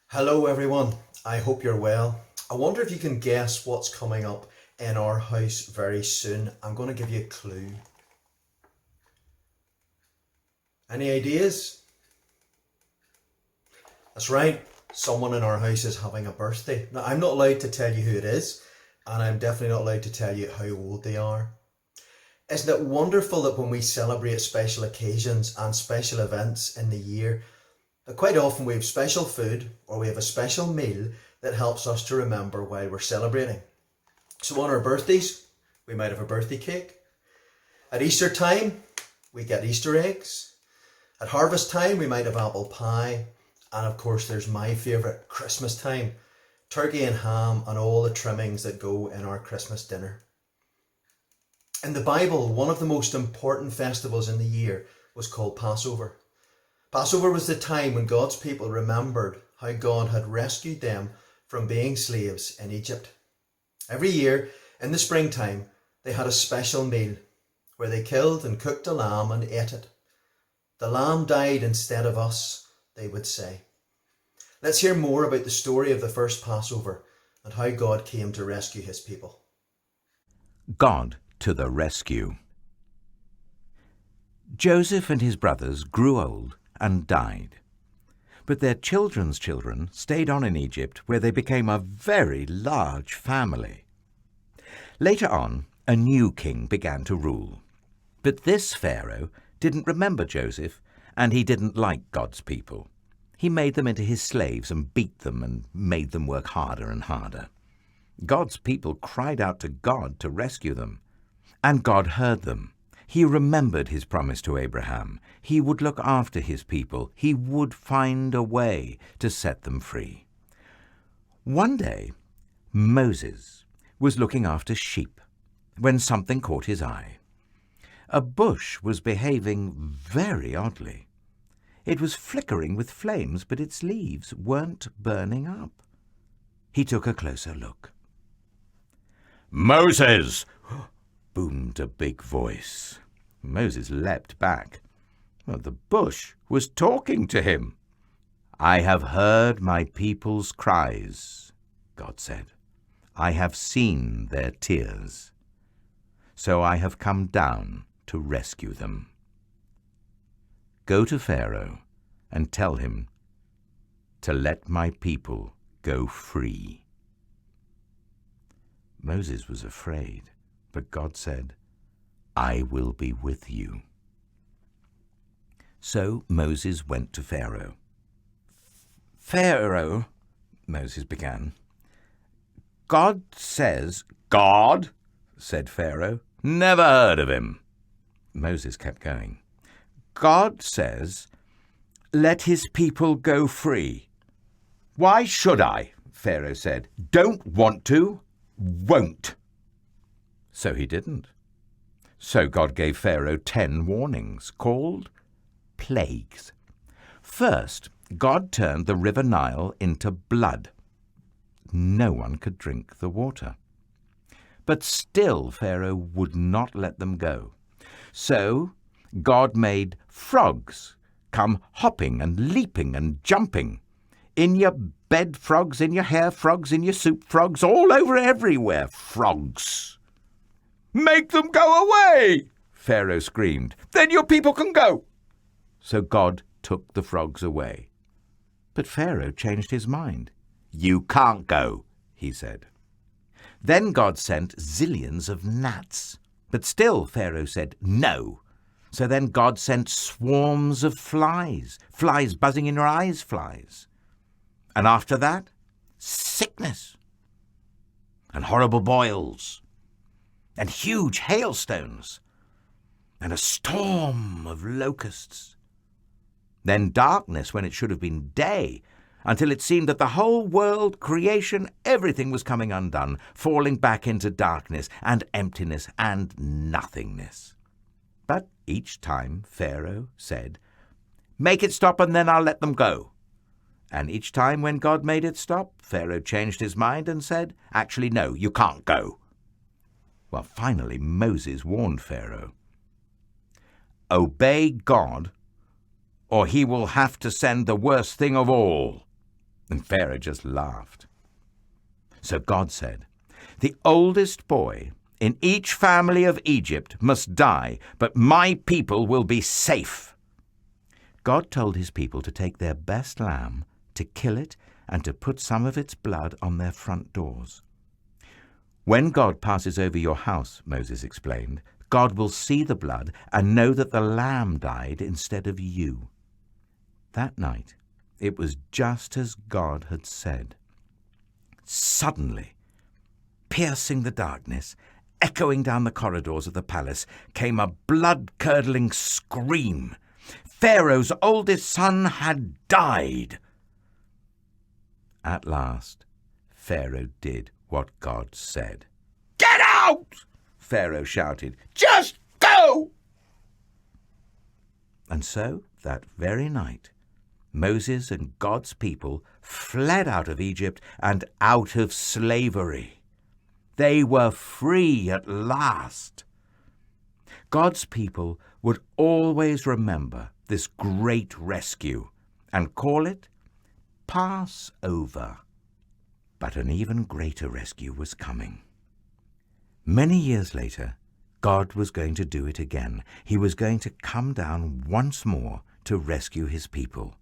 Hello everyone, I hope you're well. I wonder if you can guess what's coming up in our house very soon. I'm going to give you a clue. Any ideas? That's right, someone in our house is having a birthday. Now, I'm not allowed to tell you who it is, and I'm definitely not allowed to tell you how old they are. Isn't it wonderful that when we celebrate special occasions and special events in the year, that quite often we have special food or we have a special meal that helps us to remember while we're celebrating? So on our birthdays, we might have a birthday cake. At Easter time, we get Easter eggs. At harvest time, we might have apple pie. And of course, there's my favourite, Christmas time. Turkey and ham and all the trimmings that go in our Christmas dinner. In the Bible, one of the most important festivals in the year was called Passover. Passover was the time when God's people remembered how God had rescued them from being slaves in Egypt. Every year, in the springtime, they had a special meal where they killed and cooked a lamb and ate it. The lamb died instead of us, they would say. Let's hear more about the story of the first Passover and how God came to rescue his people. God to the rescue. Joseph and his brothers grew old and died. But their children's children stayed on in Egypt, where they became a very large family. Later on, a new king began to rule. But this Pharaoh didn't remember Joseph, and he didn't like God's people. He made them into his slaves and beat them and made them work harder and harder. God's people cried out to God to rescue them, and God heard them. He remembered his promise to Abraham. He would look after his people. He would find a way to set them free. One day, Moses was looking after sheep when something caught his eye. A bush was behaving very oddly. It was flickering with flames, but its leaves weren't burning up. He took a closer look. "Moses!" boomed a big voice. Moses leapt back. Well, the bush was talking to him. "I have heard my people's cries," God said. "I have seen their tears. So I have come down to rescue them. Go to Pharaoh and tell him to let my people go free." Moses was afraid. But God said, "I will be with you." So Moses went to Pharaoh. "Pharaoh," Moses began. "God says—" "God?" said Pharaoh. "Never heard of him." Moses kept going. "God says, let his people go free." "Why should I?" Pharaoh said. "Don't want to, won't." So he didn't. So God gave Pharaoh 10 warnings, called plagues. First, God turned the river Nile into blood. No one could drink the water. But still Pharaoh would not let them go. So God made frogs come hopping and leaping and jumping. In your bed frogs, in your hair frogs, in your soup frogs, all over everywhere frogs. "Make them go away!" Pharaoh screamed. "Then your people can go." So God took the frogs away. But Pharaoh changed his mind. "You can't go," he said. Then God sent zillions of gnats. But still Pharaoh said no. So then God sent swarms of flies, flies buzzing in your eyes, flies. And after that, sickness and horrible boils and huge hailstones, and a storm of locusts. Then darkness when it should have been day, until it seemed that the whole world, creation, everything was coming undone, falling back into darkness and emptiness and nothingness. But each time Pharaoh said, "Make it stop and then I'll let them go." And each time when God made it stop, Pharaoh changed his mind and said, "Actually, no, you can't go." Well, finally Moses warned Pharaoh, "Obey God, or he will have to send the worst thing of all." And Pharaoh just laughed. So God said, "The oldest boy in each family of Egypt must die, but my people will be safe." God told his people to take their best lamb, to kill it, and to put some of its blood on their front doors. When God passes over your house, Moses explained, God will see the blood and know that the lamb died instead of you. That night, it was just as God had said. Suddenly, piercing the darkness, echoing down the corridors of the palace, came a blood-curdling scream. Pharaoh's oldest son had died. At last, Pharaoh did what God said. "Get out!" Pharaoh shouted. "Just go!" And so, that very night, Moses and God's people fled out of Egypt and out of slavery. They were free at last. God's people would always remember this great rescue and call it Passover. But an even greater rescue was coming. Many years later, God was going to do it again. He was going to come down once more to rescue his people.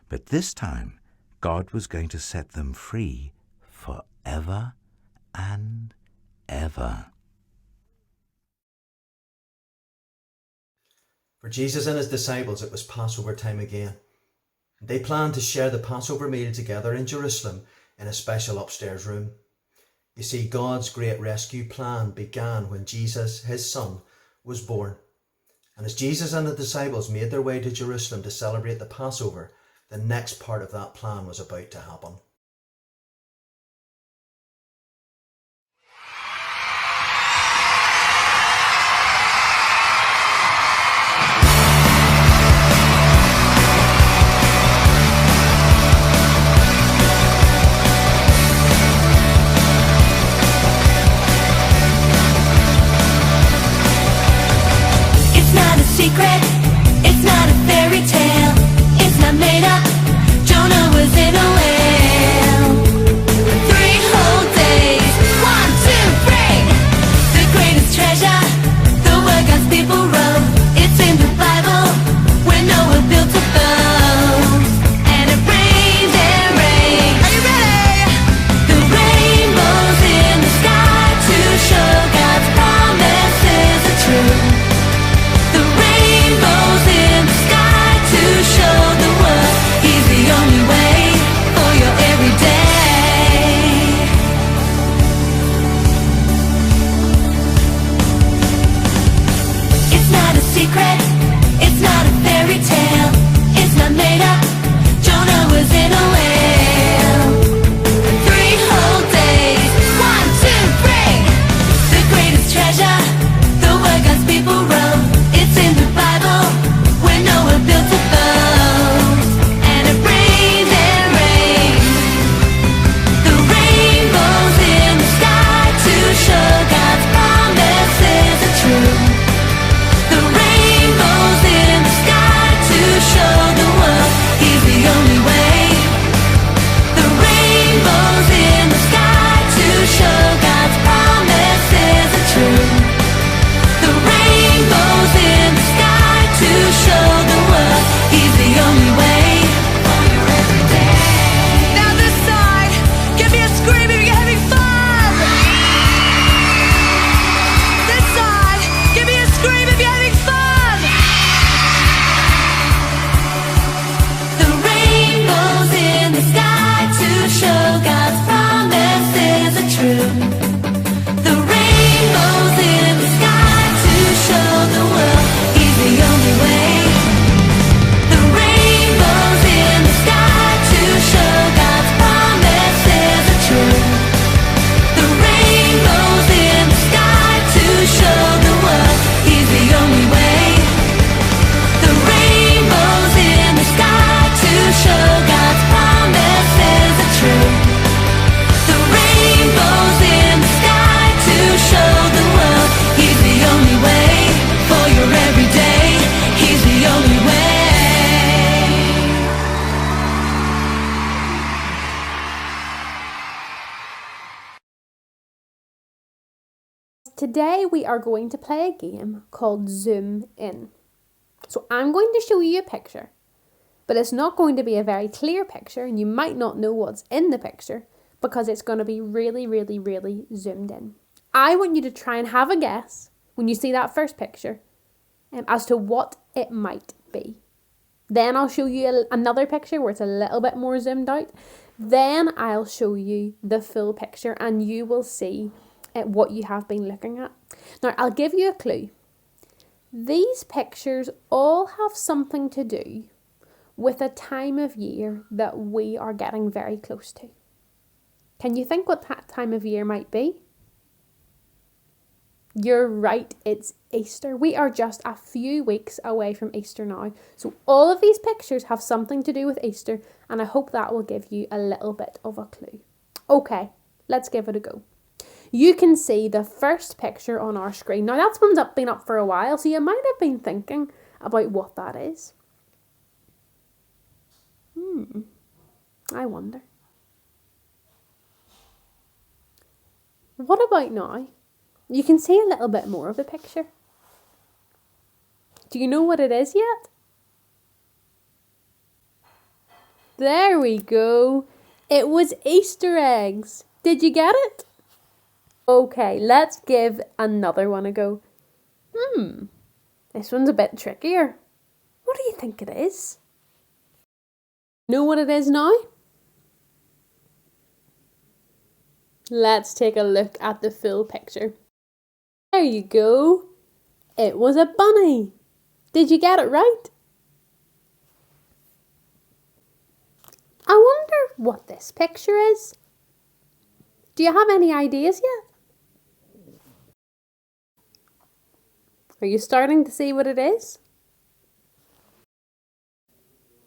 But this time, God was going to set them free forever and ever. For Jesus and his disciples, it was Passover time again. They planned to share the Passover meal together in Jerusalem in a special upstairs room. You see, God's great rescue plan began when Jesus, his son, was born. And as Jesus and the disciples made their way to Jerusalem to celebrate the Passover, the next part of that plan was about to happen. Secret, it's not a fairy tale, it's not made up. Jonah was in a whale. Today we are going to play a game called Zoom In. So I'm going to show you a picture, but it's not going to be a very clear picture and you might not know what's in the picture because it's going to be really, really, really zoomed in. I want you to try and have a guess when you see that first picture as to what it might be. Then I'll show you another picture where it's a little bit more zoomed out. Then I'll show you the full picture and you will see what you have been looking at. Now, I'll give you a clue. These pictures all have something to do with a time of year that we are getting very close to. Can you think what that time of year might be? You're right, it's Easter. We are just a few weeks away from Easter now. So all of these pictures have something to do with Easter, and I hope that will give you a little bit of a clue. Okay, let's give it a go. You can see the first picture on our screen. Now that one's been up for a while, so you might have been thinking about what that is. I wonder. What about now? You can see a little bit more of the picture. Do you know what it is yet? There we go. It was Easter eggs. Did you get it? Okay, let's give another one a go. This one's a bit trickier. What do you think it is? Know what it is now? Let's take a look at the full picture. There you go. It was a bunny. Did you get it right? I wonder what this picture is. Do you have any ideas yet? Are you starting to see what it is?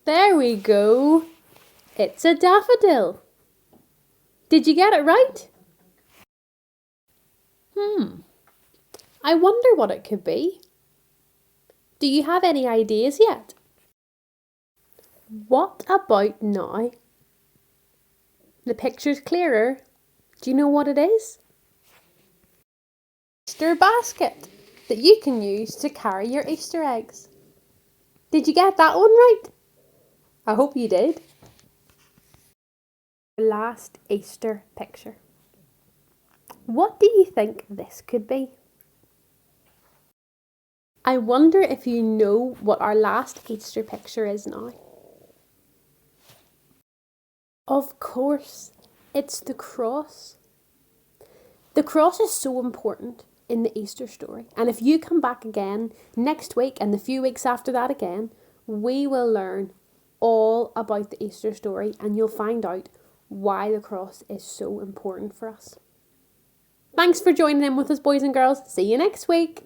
There we go. It's a daffodil. Did you get it right? I wonder what it could be. Do you have any ideas yet? What about now? The picture's clearer. Do you know what it is? Easter basket that you can use to carry your Easter eggs. Did you get that one right? I hope you did. Last Easter picture. What do you think this could be? I wonder if you know what our last Easter picture is now. Of course, it's the cross. The cross is so important in the Easter story. And if you come back again next week and the few weeks after that again, we will learn all about the Easter story and you'll find out why the cross is so important for us. Thanks for joining in with us, boys and girls. See you next week.